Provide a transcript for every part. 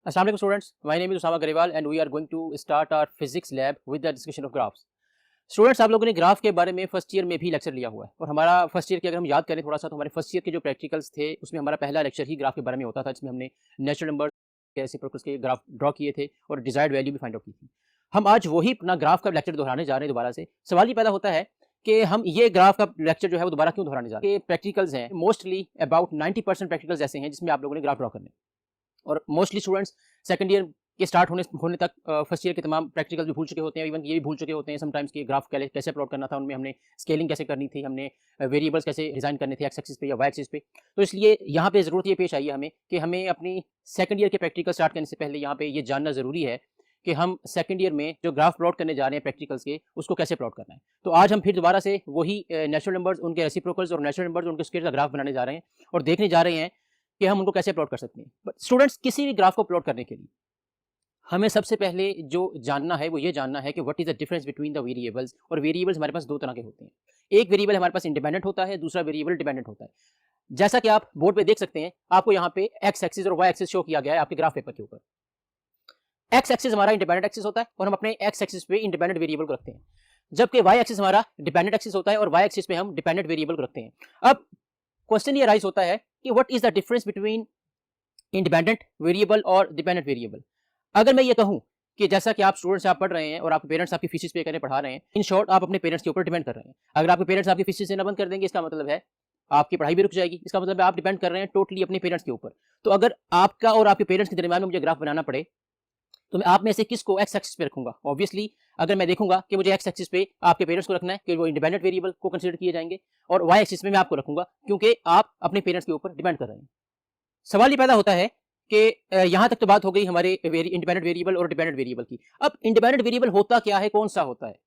Assalamu alaikum students, my name is Usama Garewal and we are going to start our physics lab with the discussion of graphs. Students, आप लोगों ने graph के बारे में first year में भी lecture लिया हुआ है और हमारा फर्स्ट ईयर के अगर हम याद करें थोड़ा सा तो हमारे फर्स्ट ईयर के जो प्रैक्टिकल्स थे उसमें हमारा पहला लेक्चर ही ग्राफ के बारे में होता था, जिसमें हमने नेचुरल नंबर के रेसिप्रोकल्स के ग्राफ ड्रॉ किए थे और डिजायर्ड वैल्यू भी फाइंड आउट की थी। हम आज वही अपना ग्राफ का लेक्चर दोहराने जा रहे हैं दोबारा से। सवाल ये पैदा होता है कि हम ये ग्राफ का लेक्चर जो है वो दोबारा क्यों दोहराने जा रहे हैं। प्रैक्टिकल्स हैं मोस्टली अबाउट 90% प्रैक्टिकल्स ऐसे हैं जिसमें आप लोगों ने ग्राफ ड्रॉ करने और मोस्टली स्टूडेंट्स सेकंड ईयर के स्टार्ट होने तक फर्स्ट ईयर के तमाम प्रैक्टिकल भी भूल चुके होते हैं, इवन ये भी भूल चुके होते हैं समटाइम्स कि ग्राफ कैसे प्लॉट करना था, उनमें हमने स्केलिंग कैसे करनी थी, हमने वेरिएबल्स कैसे डिजाइन करने थे एक्स एक्सिस पे या वाई एक्सिस पे। तो इसलिए यहाँ पे ज़रूरत ये पेश आई है हमें कि हमें अपनी सेकंड ईयर के प्रैक्टिकल स्टार्ट करने से पहले यहाँ पे ये जानना ज़रूरी है कि हम सेकंड ईयर में जो ग्राफ प्लॉट करने जा रहे हैं प्रैक्टिकल्स के, उसको कैसे प्लॉट करना है। तो आज हम फिर दोबारा से वही नेचुरल नंबर्स, उनके रेसिप्रोकल्स और नेचुरल नंबर्स, उनके स्क्वायर का ग्राफ बनाने जा रहे हैं और देखने जा रहे हैं कि हम उनको कैसे प्लॉट कर सकते हैं। बट स्टूडेंट्स, किसी भी ग्राफ को प्लॉट करने के लिए हमें सबसे पहले जो जानना है वो ये जानना है कि what is the difference between the variables. और वेरिएबल्स हमारे पास दो तरह के होते हैं, एक वेरिएबल हमारे पास इंडिपेंडेंट होता है, दूसरा वेरिएबल डिपेंडेंट होता है। जैसा कि आप बोर्ड पे देख सकते हैं, आपको यहाँ पे एक्स एक्सिस और वाई एक्सिस शो किया गया है आपके ग्राफ पेपर के ऊपर। एक्स एक्सिस हमारा इंडिपेंडेंट एक्सिस होता है और हम अपने एक्स एक्सिस पे इंडिपेंडेंट वेरिएबल को रखते हैं, जबकि वाई एक्सिस हमारा डिपेंडेंट एक्सिस होता है और वाई एक्सिस पे हम डिपेंडेंट वेरिएबल को रखते हैं। अब क्वेश्चन ये राइज होता है कि what is the difference between independent variable और डिपेंडेंट वेरिएबल। अगर मैं ये कहूं कि जैसा कि आप स्टूडेंट्स आप पढ़ रहे हैं और आपके पेरेंट्स आपकी फीस पे करने पढ़ा रहे हैं, इन शॉर्ट आप अपने पेरेंट्स के ऊपर डिपेंड कर रहे हैं। अगर आपके पेरेंट्स आपकी फीस देना बंद कर देंगे, इसका मतलब है आपकी पढ़ाई भी रुक जाएगी। इसका मतलब है आप डिपेंड कर रहे हैं टोटली अपने पेरेंट्स के ऊपर। तो अगर आपका और आपके पेरेंट्स के दरमियान में मुझे ग्राफ बनाना पड़े तो मैं आप में से किसको एक्स एक्सिस पे रखूंगा। ऑब्वियसली अगर मैं देखूंगा कि मुझे एक्स एक्सिस पे आपके पेरेंट्स को रखना है कि वो इंडिपेंडेंट वेरिएबल को कंसीडर किए जाएंगे, और वाई एक्सिस में मैं आपको रखूंगा क्योंकि आप अपने पेरेंट्स के ऊपर डिपेंड कर रहे हैं। सवाल ये पैदा होता है कि यहां तक तो बात हो गई हमारे इंडिपेंडेंट वेरिएबल और डिपेंडेंट वेरिएबल की। अब इंडिपेंडेंट वेरिएबल होता क्या है, कौन सा होता है।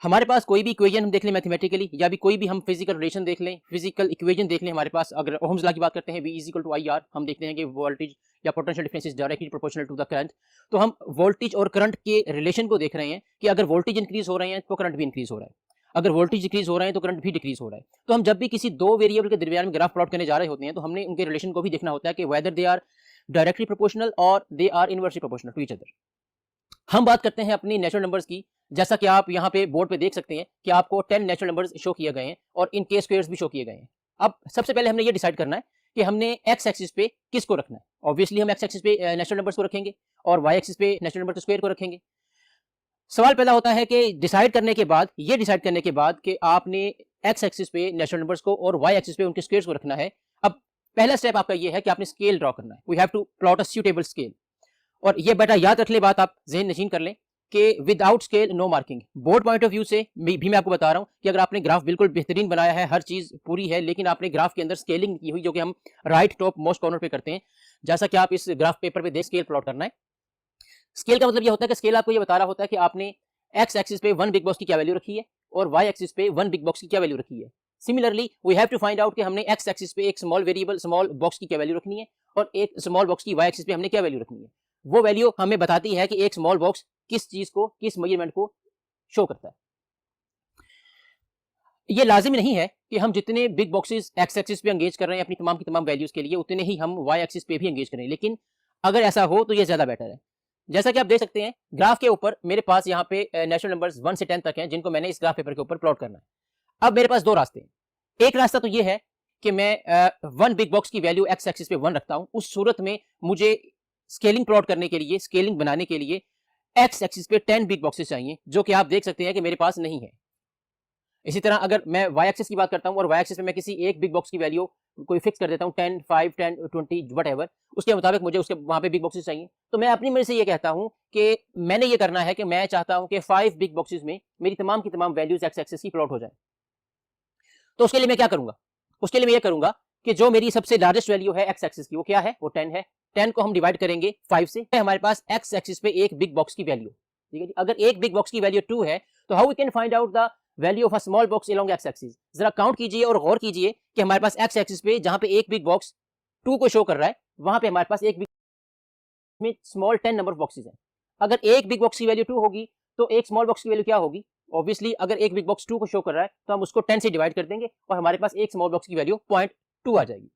हमारे पास कोई भी इक्वेशन हम देख लें मैथमेटिकली, या भी कोई भी हम फिजिकल रिलेशन देख लें, फिजिकल इक्वेशन देख लें, हमारे पास अगर ओहम्स लॉ की बात करते हैं, V is equal to IR, हम देखते हैं कि वोल्टेज या potential difference is directly proportional to the current. तो हम वोल्टेज और करंट के रिलेशन को देख रहे हैं कि अगर वोल्टेज इंक्रीज हो रहे हैं तो करंट भी इंक्रीज हो रहा है, अगर वोल्टेज डिक्रीज हो रहे हैं तो करंट भी डिक्रीज हो रहा है। तो हम जब भी किसी दो वेरिएबल के दरमियान में ग्राफ प्लॉट करने जा रहे होते हैं तो हमने उनके रिलेशन को भी देखना होता है कि whether they are directly proportional और they are inversely proportional to each other. हम बात करते हैं अपनी नेचुरल नंबर्स की। जैसा कि आप यहाँ पे बोर्ड पे देख सकते हैं कि आपको 10 नेचुरल नंबर्स शो किए गए हैं और इनके स्क्वायर्स भी शो किए गए हैं। अब सबसे पहले हमने ये डिसाइड करना है कि हमने एक्स एक्सिस पे किसको रखना है। ऑब्वियसली हम एक्स एक्सिस पे नेचुरल नंबर्स को रखेंगे और वाई एक्सिस पे नेचुरल नंबर के स्क्वायर को रखेंगे। सवाल पैदा होता है कि डिसाइड करने के बाद कि आपने एक्स एक्सिस पे नेचुरल नंबर्स को और वाई एक्सिस पे उनके स्क्वायर्स को रखना है। अब पहला स्टेप आपका ये है कि आपने स्केल ड्रॉ करना है। We have to plot a suitable scale. और ये बेटा याद रख ले, बात आप ज़हन नशीन कर लें कि without scale no marking. Board point of view से भी मैं आपको बता रहा हूं कि अगर आपने ग्राफ बिल्कुल बेहतरीन बनाया है, हर चीज पूरी है, लेकिन आपने ग्राफ के अंदर स्केलिंग की हुई, जो कि हम राइट टॉप मोस्ट कॉर्नर पे करते हैं, जैसा कि आप इस ग्राफ पेपर पे देख, स्केल प्लॉट करना है। स्केल का मतलब ये होता है कि स्केल आपको ये बता रहा होता है कि आपने एक्स एक्सिस पे वन बिग बॉक्स की क्या वैल्यू रखी है और वाई एक्सिस पे वन बिग बॉक्स की क्या वैल्यू रखी है। Similarly we have to find out कि हमने एक्स एक्सिस पे एक स्मॉल वेरिएबल स्मॉल बॉक्स की क्या वैल्यू रखनी है और एक स्मॉल बॉक्स की वाई एक्सिस पे हमने क्या वैल्यू रखनी है। वो वैल्यू हमें बताती है कि एक स्मॉल बॉक्स किस चीज को, किस मेजरमेंट को शो करता है। ये लाजिम नहीं है कि हम जितने बिग बॉक्सेस एक्स एक्सिस पे एंगेज कर रहे हैं अपनी तमाम की तमाम वैल्यूज के लिए, उतने ही हम वाई एक्सिस पे भी एंगेज करें, लेकिन अगर ऐसा हो तो ये ज्यादा बेटर है। जैसा कि आप देख सकते हैं ग्राफ के ऊपर मेरे पास यहाँ पे नेचुरल नंबर्स 1 से 10 तक हैं, जिनको मैंने इस ग्राफ पेपर के ऊपर प्लॉट करना है। अब मेरे पास दो रास्ते हैं। एक रास्ता तो ये है कि मैं वन बिग बॉक्स की वैल्यू एक्स एक्सिस पे 1 रखता हूं। उस सूरत में मुझे स्केलिंग प्लॉट करने के लिए, स्केलिंग बनाने के लिए एक्स एक्सिस पे 10 बिग बॉक्सेस चाहिए, जो कि आप देख सकते हैं कि मेरे पास नहीं है। इसी तरह अगर मैं वाई एक्सिस की बात करता हूं और वाई एक्सिस पे मैं किसी एक बिग बॉक्स की वैल्यू कोई फिक्स कर देता हूं, 10, 5, 10, 20 व्हाटएवर, उसके मुताबिक मुझे उसके वहां पे बिग बॉक्सेस चाहिए। तो मैं अपनी मर्जी से ये कहता हूं कि मैंने ये करना है कि मैं चाहता हूं कि 5 बिग बॉक्सेस में मेरी तमाम की तमाम वैल्यूज एक्स एक्सिस की प्लॉट हो जाए। तो उसके लिए मैं क्या करूंगा, उसके लिए मैं ये करूंगा कि जो मेरी सबसे लार्जेस्ट वैल्यू है एक्स एक्सिस की, वो क्या है, वो 10 है। 10 को हम डिवाइड करेंगे 5 से, हमारे पास एक्स एक्सिस पे एक बिग बॉक्स की वैल्यू, ठीक है। अगर एक बिग बॉक्स की वैल्यू 2 है तो how we can find out the value of a small box along x axis. जरा काउंट कीजिए और गौर कीजिए कि हमारे पास एक्स एक्सिस पे जहां पे एक बिग बॉक्स 2 को शो कर रहा है, वहां पे हमारे पास एक बिग में स्मॉल 10 नंबर ऑफ बॉक्सेस हैं। अगर एक बिग बॉक्स की वैल्यू 2 होगी तो एक स्मॉल बॉक्स की वैल्यू क्या होगी। ऑब्वियसली अगर एक बिग बॉक्स 2 को शो कर रहा है तो हम उसको 10 से डिवाइड कर देंगे और हमारे पास एक स्मॉल बॉक्स की वैल्यू 0.2 आ जाएगी।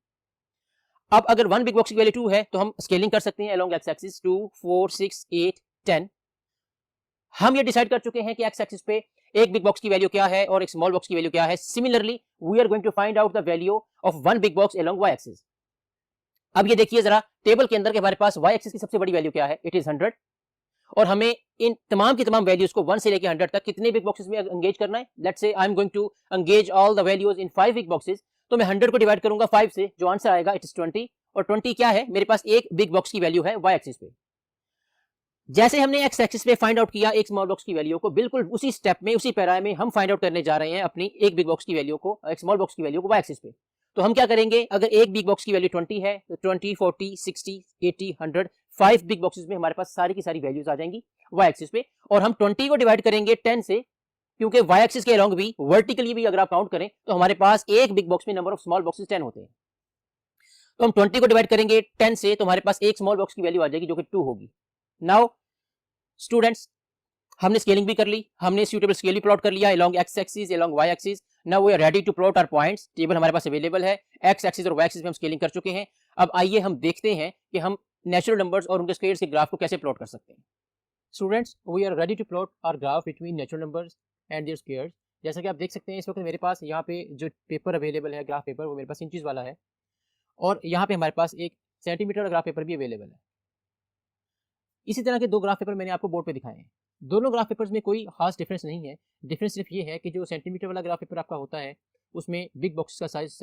अब अगर वन बिग बॉक्स की वैल्यू 2 है तो हम स्केलिंग कर सकते हैं अलोंग एक्स एक्सिस 2, 4, 6, 8, 10। हम ये डिसाइड कर चुके हैं कि एक्स एक्सिस पे एक बिग बॉक्स की वैल्यू क्या है और एक स्मॉल बॉक्स की वैल्यू क्या है। Similarly we are going to find out the value of one big box along y axis. अब ये देखिए जरा टेबल के अंदर के हमारे पास वाई एक्सिस की सबसे बड़ी वैल्यू क्या है, इट इज 100। और हमें इन तमाम की तमाम वैल्यूज को 1 से लेकर 100 तक कितने बिग बॉक्सेस में एंगेज करना है। Let's say I am going to engage all the values in 5 big boxes. तो मैं 100 को डिवाइड करूंगा 5 से, जो आंसर आएगा इट इज 20। और 20 क्या है, मेरे पास एक बिग बॉक्स की वैल्यू है वाई एक्सिस पे। जैसे हमने एक्स एक्सिस पे फाइंड आउट किया एक स्मॉल बॉक्स की वैल्यू को, बिल्कुल उसी स्टेप में उसी पैरा में हम फाइंड आउट करने जा रहे हैं अपनी एक बिग बॉक्स की वैल्यू को, एक स्मॉल बॉक्स की वैल्यू को वाई एक्सिस पे। तो हम क्या करेंगे, अगर एक बिग बॉक्स की वैल्यू 20 है तो 20, 40, 60, 80, 100 5 बिग बॉक्सेस में हमारे पास सारी की सारी वैल्यूज आ जाएंगी वाई एक्सिस पे। और हम 20 को डिवाइड करेंगे 10 से, क्योंकि वाई एक्सिस के अलोंग भी वर्टिकली भी अगर आप काउंट करें तो हमारे पास एक बिग बॉक्स में नंबर ऑफ स्मॉल बॉक्सेस 10 होते हैं। तो हम 20 को डिवाइड करेंगे 10 से तो हमारे पास एक स्मॉल बॉक्स की वैल्यू आ जाएगी जो कि 2 होगी। नाउ स्टूडेंट्स, हमने स्केलिंग भी कर ली, हमने सूटेबल स्केल भी प्लॉट कर लिया along x axis along y axis. Now we are ready to plot our points. Table हमारे पास अवेलेबल है, एक्स एक्सिस और वाई एक्सिस पे हम स्केलिंग कर चुके हैं। अब आइए हम देखते हैं कि हम नेचुरल नंबर्स और उनके स्क्वायर्स के ग्राफ को कैसे प्लॉट कर सकते हैं। Students, we are ready to plot our graph between natural numbers and their squares. जैसा कि आप देख सकते हैं इस वक्त मेरे पास यहाँ पे जो पेपर अवेलेबल है, ग्राफ पेपर, वो मेरे पास इंचेस वाला है। और यहाँ पे हमारे पास एक सेंटीमीटर का ग्राफ पेपर भी अवेलेबल है। इसी तरह के दो ग्राफ पेपर मैंने आपको बोर्ड पे दिखाए हैं। दोनों ग्राफ पेपर्स में कोई खास डिफरेंस नहीं है। डिफरेंस सिर्फ ये है कि जो सेंटीमीटर वाला ग्राफ पेपर आपका होता है उसमें बिग बॉक्स का साइज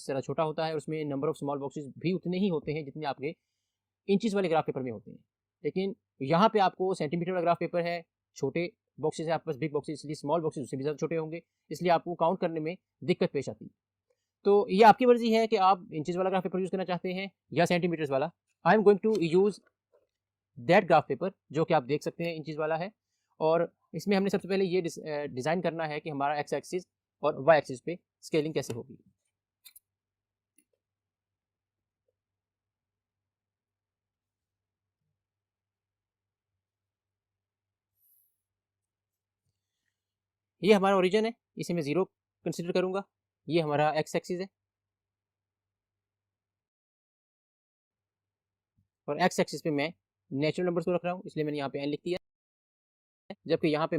जरा छोटा होता है, उसमें नंबर ऑफ स्मॉल बॉक्सेस भी उतने ही होते हैं जितने आपके इंचेस वाले ग्राफ पेपर में होते हैं। लेकिन यहाँ पे आपको सेंटीमीटर वाला ग्राफ पेपर है, छोटे बॉक्सेस है आपके पास, बिग बॉक्सेस, इसलिए स्मॉल बॉक्सेस उससे भी ज़्यादा छोटे होंगे, इसलिए आपको काउंट करने में दिक्कत पेश आती है। तो ये आपकी मर्जी है कि आप इंचेस वाला ग्राफ पेपर यूज़ करना चाहते हैं या सेंटीमीटर्स वाला। I am going to use that graph paper जो कि आप देख सकते हैं इंचेस वाला है। और इसमें हमने सबसे पहले ये डिज़ाइन करना है कि हमारा एक्स एक्सिस और वाई एक्सिस पे स्केलिंग कैसे होगी। ये हमारा ओरिजिन है, इसे मैं 0 कंसिडर करूंगा। ये हमारा एक्स एक्सिस है और एक्स एक्सिस पे मैं नेचुरल नंबर्स को रख रहा हूँ, इसलिए मैंने यहाँ पे n लिख दिया। जबकि यहाँ पे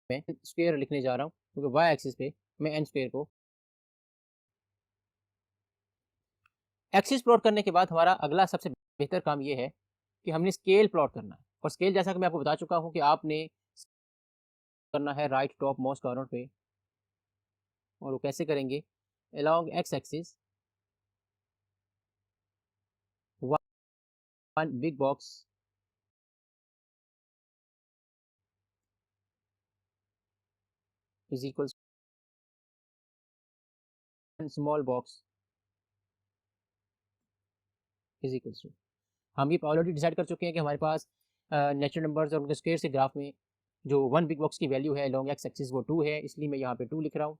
मैं स्क्वायर लिखने जा रहा हूँ क्योंकि वाई एक्सिस पे मैं एन स्क्वायर को। एक्सिस प्लॉट करने के बाद हमारा अगला सबसे बेहतर काम ये है कि हमने स्केल प्लॉट करना है। और स्केल जैसा कि मैं आपको बता चुका हूँ कि आपने करना है राइट टॉप मोस्ट कॉर्नर पे। और वो कैसे करेंगे, along x axis one big box is equal small box is equal to. हम ये ऑलरेडी डिसाइड कर चुके हैं कि हमारे पास नेचुरल नंबर्स और उनके स्क्वायर से ग्राफ में जो वन बिग बॉक्स की वैल्यू है लॉन्ग एक्स एक्सिस वो 2 है, इसलिए मैं यहाँ पे 2 लिख रहा हूँ।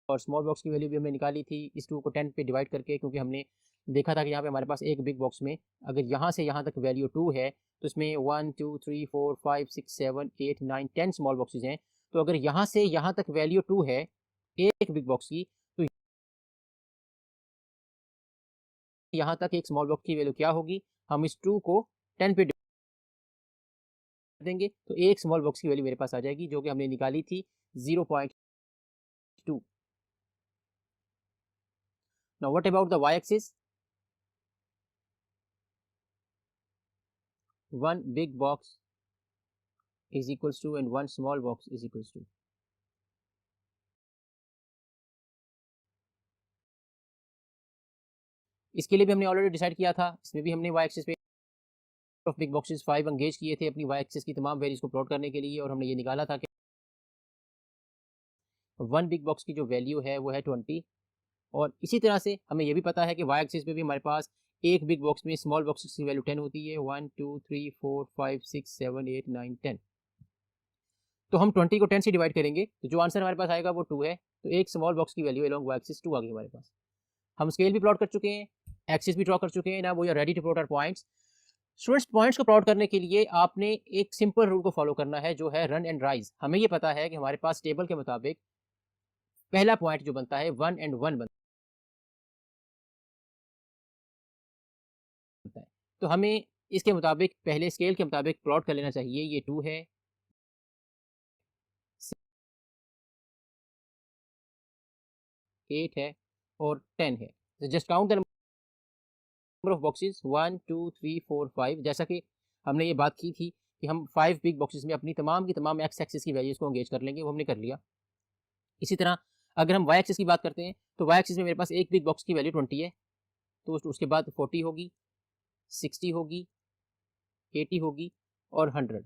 और स्मॉल बॉक्स की वैल्यू भी हमने निकाली थी इस 2 को 10 पे डिवाइड करके, क्योंकि हमने देखा था कि यहाँ पे हमारे पास एक बिग बॉक्स में अगर यहाँ से यहाँ तक वैल्यू 2 है तो इसमें 1 2 3 4 5 6 7 8 9 10 स्मॉल बॉक्सेज हैं। तो अगर यहाँ से यहाँ तक वैल्यू 2 है एक बिग बॉक्स की, तो यहाँ तक एक स्मॉल बॉक्स की वैल्यू क्या होगी, हम इस 2 को 10 पे देंगे तो एक स्मॉल बॉक्स की वैल्यू मेरे पास आ जाएगी जो कि हमने निकाली थी 0.2। Now what about the y axis, one big box is equals to and one small box is equals to. इसके लिए भी हमने ऑलरेडी डिसाइड किया था, इसमें भी हमने वाई एक्सिस पे ऑफ बिग बॉक्सेस 5 एंगेज किए थे अपनी वाई एक्सिस की तमाम वैल्यूज को प्लॉट करने के लिए। और हमने ये निकाला था कि वन बिग बॉक्स की जो वैल्यू है वो है 20। और इसी तरह से हमें ये भी पता है कि वाई एक्सिस पे भी हमारे पास एक बिग बॉक्स में स्मॉल बॉक्सेस की वैल्यू 10 होती है, 1 2 3 4 5 6 7 8 9 10। तो हम 20 को 10 से डिवाइड करेंगे तो जो आंसर हमारे पास आएगा वो 2 है। तो एक स्मॉल बॉक्स की वैल्यू अलोंग वाई एक्सिस 2 आ गई हमारे पास। हम स्केल भी प्लॉट कर चुके हैं, एक्सिस भी ड्रॉ कर चुके हैं। Now we are ready to plot our points. Students points को प्लॉट करने के लिए आपने एक सिंपल रूल को फॉलो करना है, जो है रन एंड राइज। हमें ये पता है कि हमारे पास टेबल के मुताबिक पहला पॉइंट जो बनता है 1 एंड 1 बनता है। तो हमें इसके मुताबिक पहले स्केल के मुताबिक प्लॉट कर लेना चाहिए। ये 2 है, 8 है और 10 है। तो just count the number of boxes 1 2 3 4 5। जैसा कि हमने ये बात की थी कि हम 5 बिग बॉक्सेस में अपनी तमाम की तमाम एक्स एक्सिस की वैल्यूज को एंगेज कर लेंगे, वो हमने कर लिया। इसी तरह अगर हम वाई एक्सिस की बात करते हैं तो वाई एक्सिस में मेरे पास एक बिग बॉक्स की वैल्यू 20 है, तो उसके बाद 40 होगी, 60 होगी, 80 होगी और 100।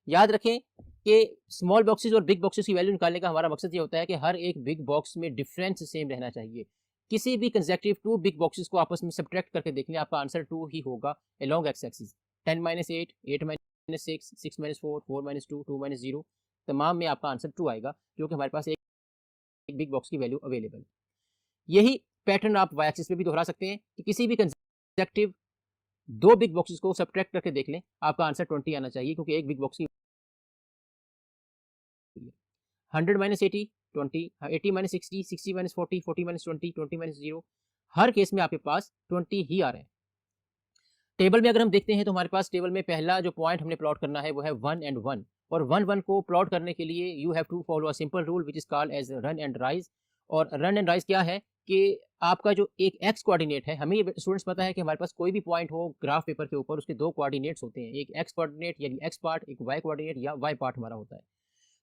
याद रखें कि स्मॉल बॉक्सेस और बिग बॉक्सेस की वैल्यू निकालने का हमारा मकसद ये होता है कि हर एक बिग बॉक्स में डिफरेंस सेम रहना चाहिए। किसी भी कंसेक्टिव 2 बिग बॉक्सेस को आपस में सब्ट्रैक्ट करके देख लें, आपका आंसर 2 ही होगा along x axis. 10 minus 8, 8 minus 6, 6 minus 4, 4 minus 2, 2 minus 0, तमाम में आपका आंसर 2 आएगा, जो कि हमारे पास एक बिग बॉक्स की वैल्यू अवेलेबल है। यही पैटर्न आप वाई एक्सिस पे भी दोहरा सकते हैं कि किसी भी कंसेक्टिव 2 बिग बॉक्सेस को सब्ट्रैक्ट करके देख लें, आपका आंसर 20 आना चाहिए, क्योंकि एक बिग बॉक्स की 100 minus 80 20, 80 minus 60, 60 minus 40, 40 minus 20, 20 minus 0। हर केस में आपके पास 20 ही आ रहे हैं। टेबल में अगर हम देखते हैं तो हमारे पास टेबल में पहला जो पॉइंट हमने प्लॉट करना है वो है 1 एंड 1, और 1 1 को प्लॉट करने के लिए you have to follow a simple rule which is called as run and rise. और रन एंड राइज क्या है कि आपका जो एक एक्स कोऑर्डिनेट है, हमें ये स्टूडेंट्स पता है कि हमारे पास कोई भी पॉइंट हो ग्राफ पेपर के ऊपर, उसके 2 कोऑर्डिनेट्स होते हैं, एक एक्स कोऑर्डिनेट यानी एक्स पार्ट, एक वाई कोऑर्डिनेट या वाई पार्ट हमारा होता है।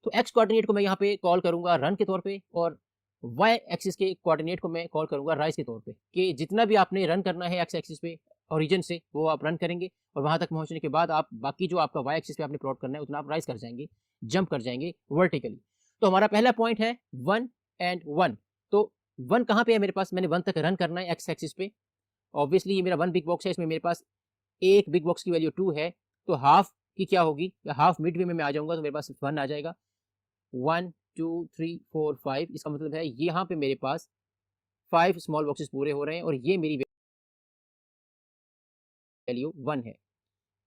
तो एक्स कोऑर्डिनेट को मैं यहाँ पे कॉल करूंगा रन के तौर पे, और वाई एक्सिस के कोऑर्डिनेट को मैं कॉल करूंगा राइज के तौर पे, कि जितना भी आपने रन करना है एक्स एक्सिस पे ओरिजिन से, वो आप रन करेंगे, और वहां तक पहुंचने के बाद आप बाकी जो आपका वाई एक्सिस पे आपने प्लॉट करना है उतना आप राइज कर जाएंगे, जंप कर जाएंगे वर्टिकली। तो हमारा पहला पॉइंट है 1 एंड 1। तो 1 कहाँ पे है मेरे पास, मैंने 1 तक रन करना है एक्स एक्सिस पे। ऑब्वियसली ये मेरा 1 बिग बॉक्स है, इसमें मेरे पास एक बिग बॉक्स की वैल्यू 2 है, तो हाफ की क्या होगी, या हाफ मिड वे में मैं आ जाऊंगा तो मेरे पास 1 आ जाएगा। 1 2 3 4 5, इसका मतलब है यहाँ पे मेरे पास 5 स्मॉल बॉक्सेस पूरे हो रहे हैं, और ये मेरी वैल्यू 1 है।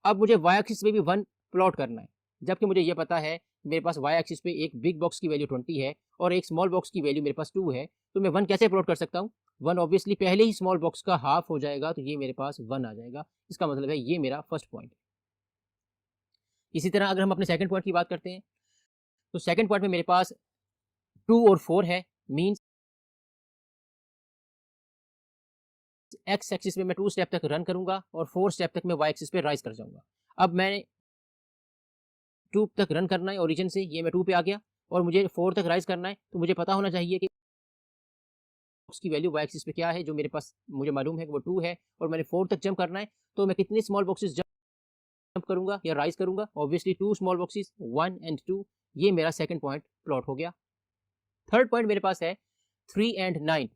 अब मुझे वाई एक्सिस पे भी 1 प्लॉट करना है, जबकि मुझे ये पता है मेरे पास वाई एक्सिस पे एक बिग बॉक्स की वैल्यू 20 है और एक स्मॉल बॉक्स की वैल्यू मेरे पास 2 है। तो मैं 1 कैसे प्लॉट कर सकता हूँ, 1 ऑब्वियसली पहले ही स्मॉल बॉक्स का हाफ हो जाएगा, तो ये मेरे पास 1 आ जाएगा। इसका मतलब है ये मेरा फर्स्ट पॉइंट है। इसी तरह अगर हम अपने सेकंड पॉइंट की बात करते हैं, तो सेकंड पॉइंट में मेरे पास 2 और 4 है, मीन्स एक्स एक्सिस पे मैं 2 स्टेप तक रन करूंगा और 4 स्टेप तक मैं वाई एक्सिस पे राइज कर जाऊंगा। अब मैंने 2 तक रन करना है ओरिजिन से, ये मैं 2 पे आ गया, और मुझे 4 तक राइज करना है, तो मुझे पता होना चाहिए कि उसकी वैल्यू वाई एक्सिस पे क्या है, जो मेरे पास मुझे मालूम है कि वो 2 है, और मैंने 4 तक जंप करना है, तो मैं कितने स्मॉल बॉक्सेस जंप करूंगा या राइज करूंगा, ऑब्वियसली 2 स्मॉल बॉक्सेस, 1 एंड 2। ये मेरा सेकंड पॉइंट प्लॉट हो गया। थर्ड पॉइंट मेरे पास है 3 एंड 9,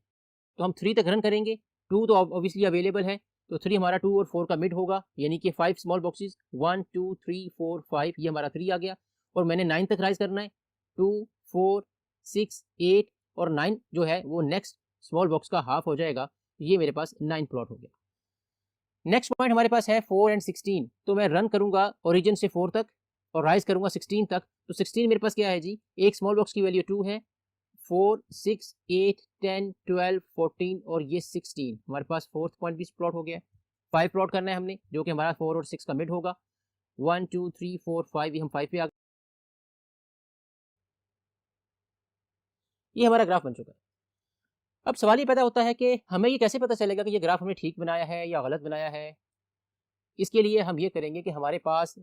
तो हम 3 तक रन करेंगे, 2 तो ऑब्वियसली अवेलेबल है, तो 3 हमारा 2 और 4 का मिड होगा, यानी कि 5 स्मॉल बॉक्सेस, 1 2 3 4 5, ये हमारा 3 आ गया, और मैंने 9 तक राइज करना है, 2 4 6 8, और 9 जो है वो नेक्स्ट स्मॉल बॉक्स का हाफ हो जाएगा, ये मेरे पास 9 प्लॉट हो गया। नेक्स्ट पॉइंट हमारे पास है 4 एंड 16, तो मैं रन करूंगा ओरिजिन से 4 तक और राइज करूंगा 16 तक। तो 16 मेरे पास क्या है जी, एक स्मॉल बॉक्स की वैल्यू 2 है, 4 6 8 10 12 14 और ये 16, हमारे पास फोर्थ पॉइंट भी प्लॉट हो गया। 5 प्लॉट करना है हमने, जो कि हमारा 4 और 6 का मिड होगा। 1 2 3 4 5, ये हम 5 पे आ गए। ये हमारा ग्राफ बन चुका है। अब सवाल ये पैदा होता है कि हमें ये कैसे पता चलेगा कि ये ग्राफ हमने ठीक बनाया है या गलत बनाया है। इसके लिए हम ये करेंगे कि हमारे पास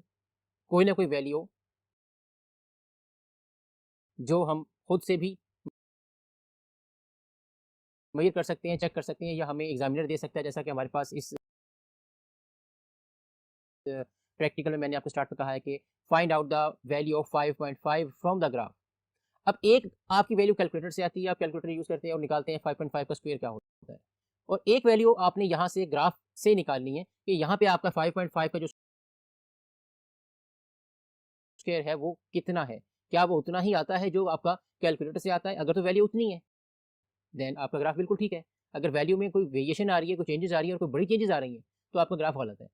कोई ना कोई वैल्यू जो हम खुद से भी मेजर कर सकते हैं, चेक कर सकते हैं, या हमें एग्जामिनर दे सकता है, जैसा कि हमारे पास इस प्रैक्टिकल में मैंने आपको स्टार्ट में कहा है कि find out the value of 5.5 from the graph. अब एक आपकी वैल्यू कैलकुलेटर से आती है, आप कैलकुलेटर यूज करते हैं और निकालते हैं 5.5 का स्क्वायर क्या होता है, और एक वैल्यू आपने यहाँ से ग्राफ से निकालनी है कि यहाँ पे आपका 5.5 का जो स्क्वायर है वो कितना है, क्या वो उतना ही आता है जो आपका कैलकुलेटर से आता है। अगर तो वैल्यू उतनी है देन आपका ग्राफ बिल्कुल ठीक है। अगर वैल्यू में कोई वेरिएशन आ रही है, कोई चेंजेस आ रही है और कोई बड़ी चेंजेस आ रही है, तो आपका ग्राफ गलत है।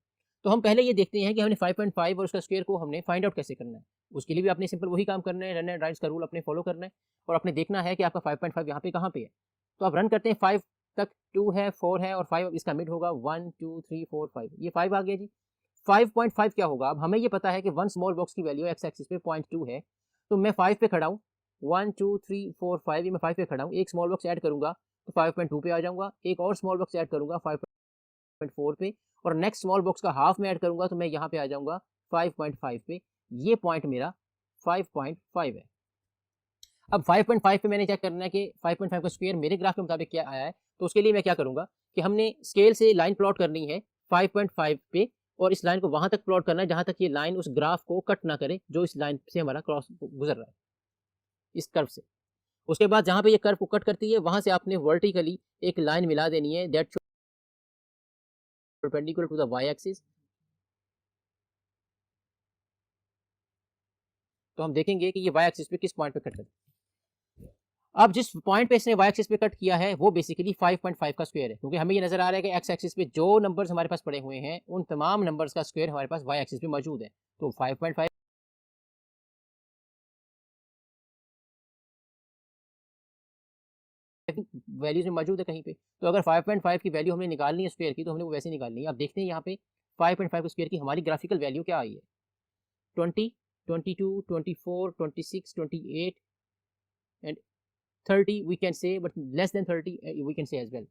तो हम पहले ये देखते हैं कि हमने 5.5 और उसका स्क्वायर को हमने फाइंड आउट कैसे करना है। उसके लिए भी आपने सिंपल वही काम करना है, रन एंड राइट्स का रूल अपने फॉलो करना है और आपने देखना है कि आपका 5.5 यहाँ पे कहाँ पे है। तो आप रन करते हैं 5 तक, 2 है, 4 है और 5 इसका मिड होगा 1 2 3 4 5, ये 5 आ गया जी। 5.5 क्या होगा? अब हमें ये पता है कि वन स्मॉल बॉक्स की वैल्यू एक्स एक्सिस पे 0.2 है, तो मैं 5 पे खड़ा हूँ, 1 2 3 4 5, ये मैं 5 पे खड़ा हूँ, एक स्मॉल बॉक्स ऐड करूंगा तो 5.2 पे आ जाऊंगा, एक और स्मॉल बॉक्स ऐड करूंगा 5.4 पे और नेक्स्ट स्मॉल बॉक्स का हाफ में ऐड करूंगा तो मैं यहाँ पे आ जाऊंगा 5.5 पे। ये पॉइंट मेरा 5.5 है। अब 5.5 पे मैंने क्या करना है कि 5.5 का स्क्वायर मेरे ग्राफ के मुताबिक क्या आया है, तो उसके लिए मैं क्या करूंगा कि हमने स्केल से लाइन प्लॉट करनी है 5.5 पे और इस लाइन को वहां तक प्लॉट करना है जहां तक ये लाइन उस ग्राफ को कट ना करे जो इस लाइन से हमारा क्रॉस गुजर रहा है, इस कर्व से। उसके बाद जहां पे ये कर्व को कट करती है वहां से आपने वर्टिकली एक लाइन मिला देनी है that perpendicular to the y axis. तो हम देखेंगे कि ये वाई एक्सिस पे किस पॉइंट पे कट करती है। अब जिस पॉइंट पे इसने वाई एक्सिस पे कट किया है वो बेसिकली 5.5 का स्क्वायर है, क्योंकि हमें ये नजर आ रहा है कि एक्स एक्सिस पे जो नंबर्स हमारे पास पड़े हुए हैं उन तमाम नंबर्स का स्क्वायर हमारे पास वाई एक्सिस पे मौजूद है। तो 5.5 वैल्यूज में मौजूद है कहीं पे, तो अगर 5.5 की वैल्यू हमने निकालनी है स्क्वायर की तो हमने वो वैसे निकालनी है। अब देखते हैं यहाँ पे 5.5 स्क्वायर की हमारी ग्राफिकल वैल्यू क्या आई है, 20 22 24 26 28 and 30 we can say, but less than 30 we can say as well.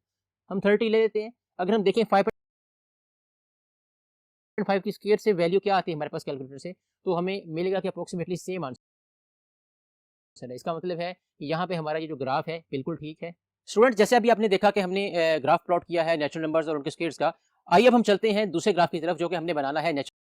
हम 30 ले लेते हैं। अगर हम देखें 5.5 की स्क्वायर से वैल्यू क्या आती है हमारे पास कैलकुलेटर से, तो हमें मिलेगा कि अप्रोक्सीमेटली सेम आंसर है। इसका मतलब है कि यहाँ पे हमारा ये जो ग्राफ है बिल्कुल ठीक है। स्टूडेंट जैसे अभी आपने देखा कि हमने ग्राफ प्लॉट किया है नेचुरल नंबर्स और उनके स्क्वायर्स का, आइए अब हम चलते हैं दूसरे ग्राफ की तरफ जो कि हमने बनाना है नेचुरल